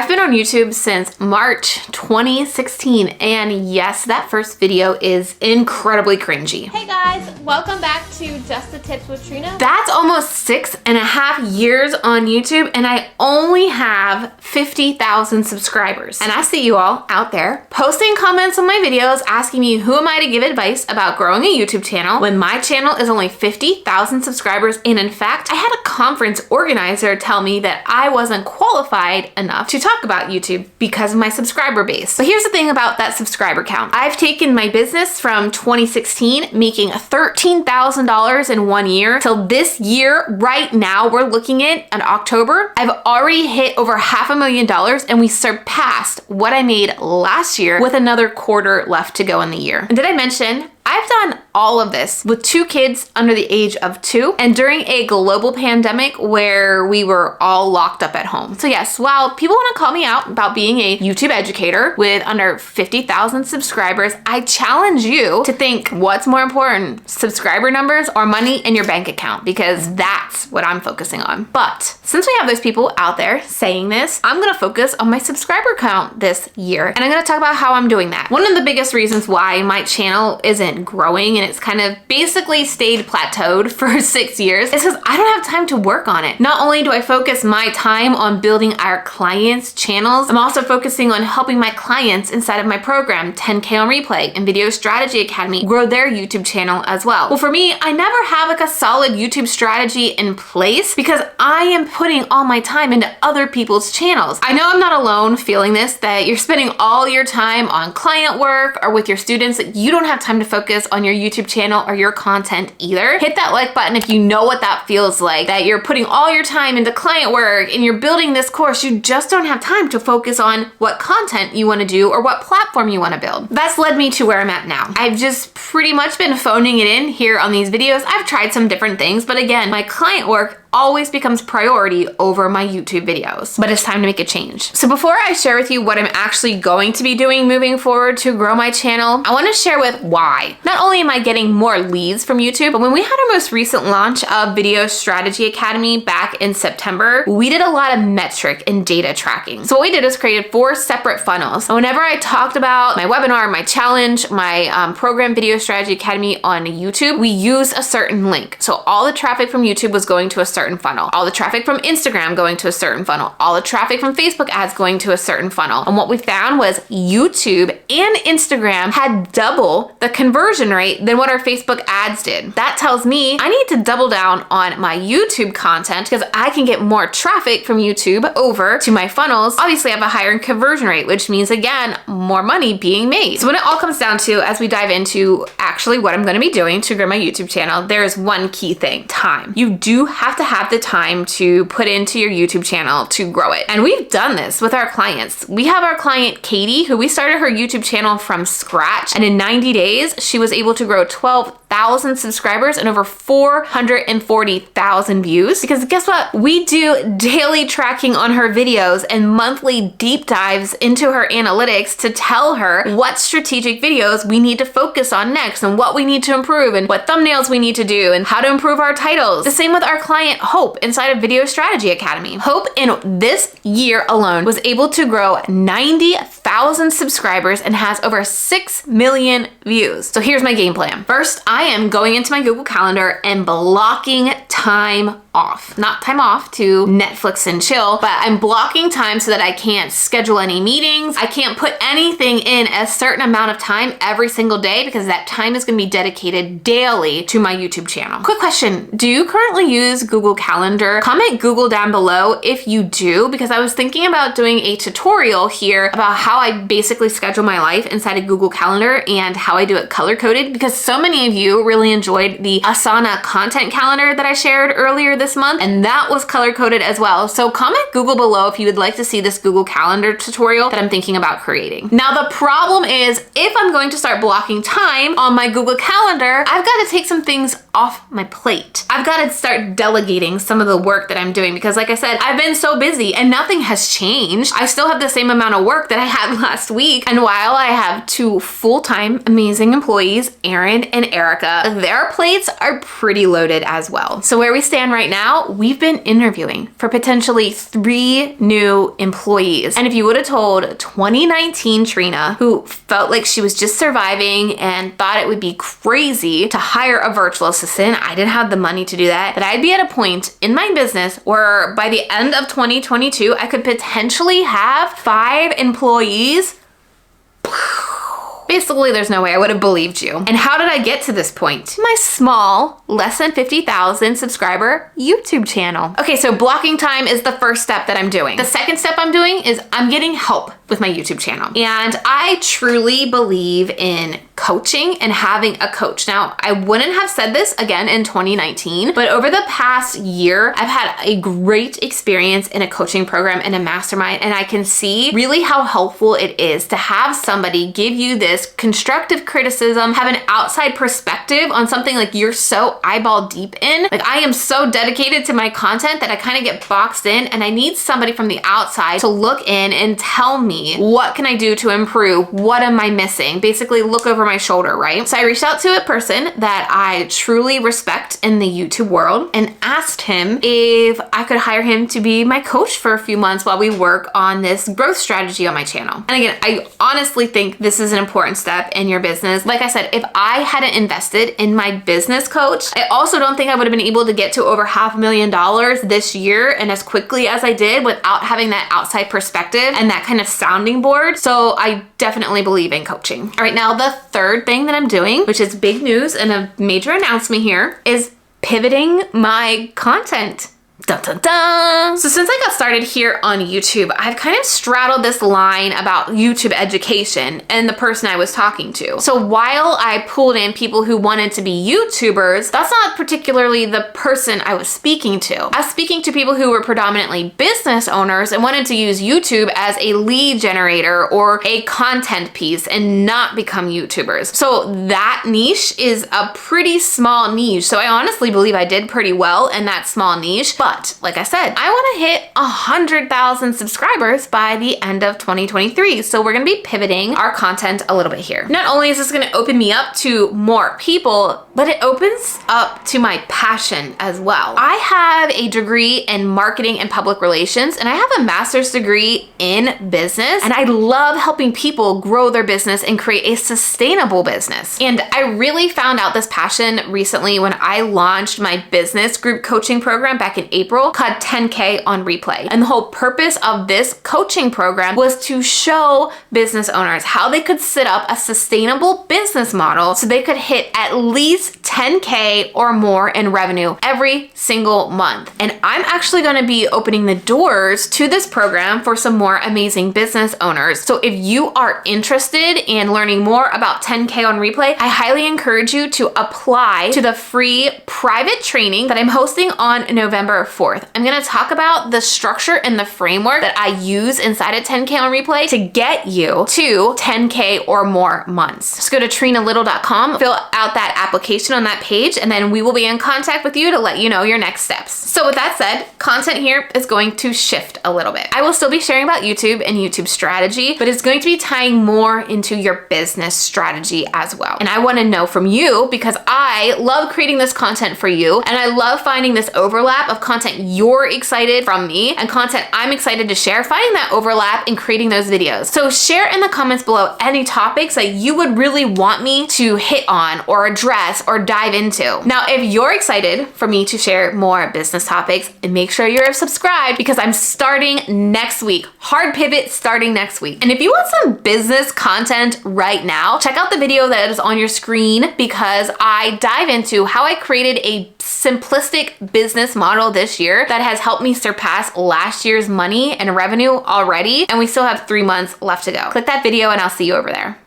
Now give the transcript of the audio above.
I've been on YouTube since March 2016, and yes, that first video is incredibly cringy. Hey guys, welcome back to Just the Tips with Trina. That's almost 6.5 years on YouTube, and I only have 50,000 subscribers. And I see you all out there posting comments on my videos asking me who am I to give advice about growing a YouTube channel when my channel is only 50,000 subscribers. And in fact, I had a conference organizer tell me that I wasn't qualified enough to talk about YouTube because of my subscriber base. But here's the thing about that subscriber count. I've taken my business from 2016, making $13,000 in 1 year, till this year, right now, we're looking at in October, I've already hit over $500,000, and we surpassed what I made last year with another quarter left to go in the year. And did I mention, I've done all of this with 2 kids under the age of 2 and during a global pandemic where we were all locked up at home. So yes, while people want to call me out about being a YouTube educator with under 50,000 subscribers, I challenge you to think, what's more important, subscriber numbers or money in your bank account? Because that's what I'm focusing on. But since we have those people out there saying this, I'm going to focus on my subscriber count this year. And I'm going to talk about how I'm doing that. One of the biggest reasons why my channel isn't growing and it's kind of basically stayed plateaued for 6 years is because I don't have time to work on it. Not only do I focus my time on building our clients' channels, I'm also focusing on helping my clients inside of my program, 10K on Replay and Video Strategy Academy, grow their YouTube channel as well. Well, for me, I never have like a solid YouTube strategy in place because I am putting all my time into other people's channels. I know I'm not alone feeling this, that you're spending all your time on client work or with your students, that you don't have time to focus on your YouTube channel or your content either. Hit that like button if you know what that feels like, that you're putting all your time into client work and you're building this course. You just don't have time to focus on what content you want to do or what platform you want to build. That's led me to where I'm at now. I've just pretty much been phoning it in here on these videos. I've tried some different things, but again, my client work always becomes priority over my YouTube videos. But it's time to make a change. So before I share with you what I'm actually going to be doing moving forward to grow my channel, I want to share with why. Not only am I getting more leads from YouTube, but when we had our most recent launch of Video Strategy Academy back in September, we did a lot of metric and data tracking. So what we did is created 4 separate funnels. And whenever I talked about my webinar, my challenge, my program Video Strategy Academy on YouTube, we used a certain link. So all the traffic from YouTube was going to a certain funnel. All the traffic from Instagram going to a certain funnel. All the traffic from Facebook ads going to a certain funnel. And what we found was YouTube and Instagram had double the conversion rate than what our Facebook ads did. That tells me I need to double down on my YouTube content because I can get more traffic from YouTube over to my funnels. Obviously, I have a higher conversion rate, which means, again, more money being made. So when it all comes down to, as we dive into actually what I'm going to be doing to grow my YouTube channel, there is one key thing: time. You do have to have the time to put into your YouTube channel to grow it. And we've done this with our clients. We have our client Katie, who we started her YouTube channel from scratch, and in 90 days she was able to grow 12,000 subscribers and over 440,000 views. Because guess what? We do daily tracking on her videos and monthly deep dives into her analytics to tell her what strategic videos we need to focus on next and what we need to improve and what thumbnails we need to do and how to improve our titles. The same with our client Hope inside of Video Strategy Academy. Hope in this year alone was able to grow 90,000 subscribers and has over 6 million views. So here's my game plan. First, I am going into my Google Calendar and blocking time off. Not time off to Netflix and chill, but I'm blocking time so that I can't schedule any meetings. I can't put anything in a certain amount of time every single day because that time is going to be dedicated daily to my YouTube channel. Quick question. Do you currently use Google Calendar? Comment Google down below if you do, because I was thinking about doing a tutorial here about how I basically schedule my life inside of Google Calendar and how I do it color-coded, because so many of you really enjoyed the Asana content calendar that I shared earlier this month, and that was color-coded as well. So comment Google below if you would like to see this Google Calendar tutorial that I'm thinking about creating. Now, the problem is if I'm going to start blocking time on my Google Calendar, I've got to take some things off my plate. I've got to start delegating some of the work that I'm doing because like I said, I've been so busy and nothing has changed. I still have the same amount of work that I had last week. And while I have 2 full-time amazing employees, Erin and Erica, their plates are pretty loaded as well. So where we stand right now, we've been interviewing for potentially 3 new employees. And if you would have told 2019 Trina, who felt like she was just surviving and thought it would be crazy to hire a virtual assistant, I didn't have the money to do that I'd be at a point in my business where by the end of 2022, I could potentially have 5 employees. Basically, there's no way I would have believed you. And how did I get to this point? My small, less than 50,000 subscriber YouTube channel. Okay, so blocking time is the first step that I'm doing. The second step I'm doing is I'm getting help with my YouTube channel. And I truly believe in coaching and having a coach. Now, I wouldn't have said this again in 2019, but over the past year, I've had a great experience in a coaching program and a mastermind, and I can see really how helpful it is to have somebody give you this constructive criticism, have an outside perspective on something like you're so eyeball deep in. Like I am so dedicated to my content that I kind of get boxed in, and I need somebody from the outside to look in and tell me what can I do to improve? What am I missing? Basically look over my shoulder, right? So I reached out to a person that I truly respect in the YouTube world and asked him if I could hire him to be my coach for a few months while we work on this growth strategy on my channel. And again, I honestly think this is an important step in your business. Like I said, if I hadn't invested in my business coach, I also don't think I would have been able to get to over $500,000 this year and as quickly as I did without having that outside perspective and that kind of sounding board. So I definitely believe in coaching. All right, now the third thing that I'm doing, which is big news and a major announcement here, is pivoting my content. Dun, dun, dun. So since I got started here on YouTube, I've kind of straddled this line about YouTube education and the person I was talking to. So while I pulled in people who wanted to be YouTubers, that's not particularly the person I was speaking to. I was speaking to people who were predominantly business owners and wanted to use YouTube as a lead generator or a content piece and not become YouTubers. So that niche is a pretty small niche. So I honestly believe I did pretty well in that small niche. But like I said, I want to hit 100,000 subscribers by the end of 2023. So we're going to be pivoting our content a little bit here. Not only is this going to open me up to more people, but it opens up to my passion as well. I have a degree in marketing and public relations, and I have a master's degree in business, and I love helping people grow their business and create a sustainable business. And I really found out this passion recently when I launched my business group coaching program back in April, called 10K on Replay. And the whole purpose of this coaching program was to show business owners how they could set up a sustainable business model so they could hit at least 10K or more in revenue every single month. And I'm actually going to be opening the doors to this program for some more amazing business owners. So if you are interested in learning more about 10K on Replay, I highly encourage you to apply to the free private training that I'm hosting on November 4th. I'm going to talk about the structure and the framework that I use inside of 10K on Replay to get you to 10K or more months. Just go to trinalittle.com, fill out that application on that page, and then we will be in contact with you to let you know your next steps. So with that said, content here is going to shift a little bit. I will still be sharing about YouTube and YouTube strategy, but it's going to be tying more into your business strategy as well. And I want to know from you, because I love creating this content for you, and I love finding this overlap of content you're excited from me and content I'm excited to share, finding that overlap and creating those videos. So share in the comments below any topics that you would really want me to hit on or address or dive into. Now, if you're excited for me to share more business topics, and make sure you're subscribed because I'm starting next week. Hard pivot starting next week. And if you want some business content right now, check out the video that is on your screen because I dive into how I created a simplistic business model this year that has helped me surpass last year's money and revenue already. And we still have 3 months left to go. Click that video and I'll see you over there.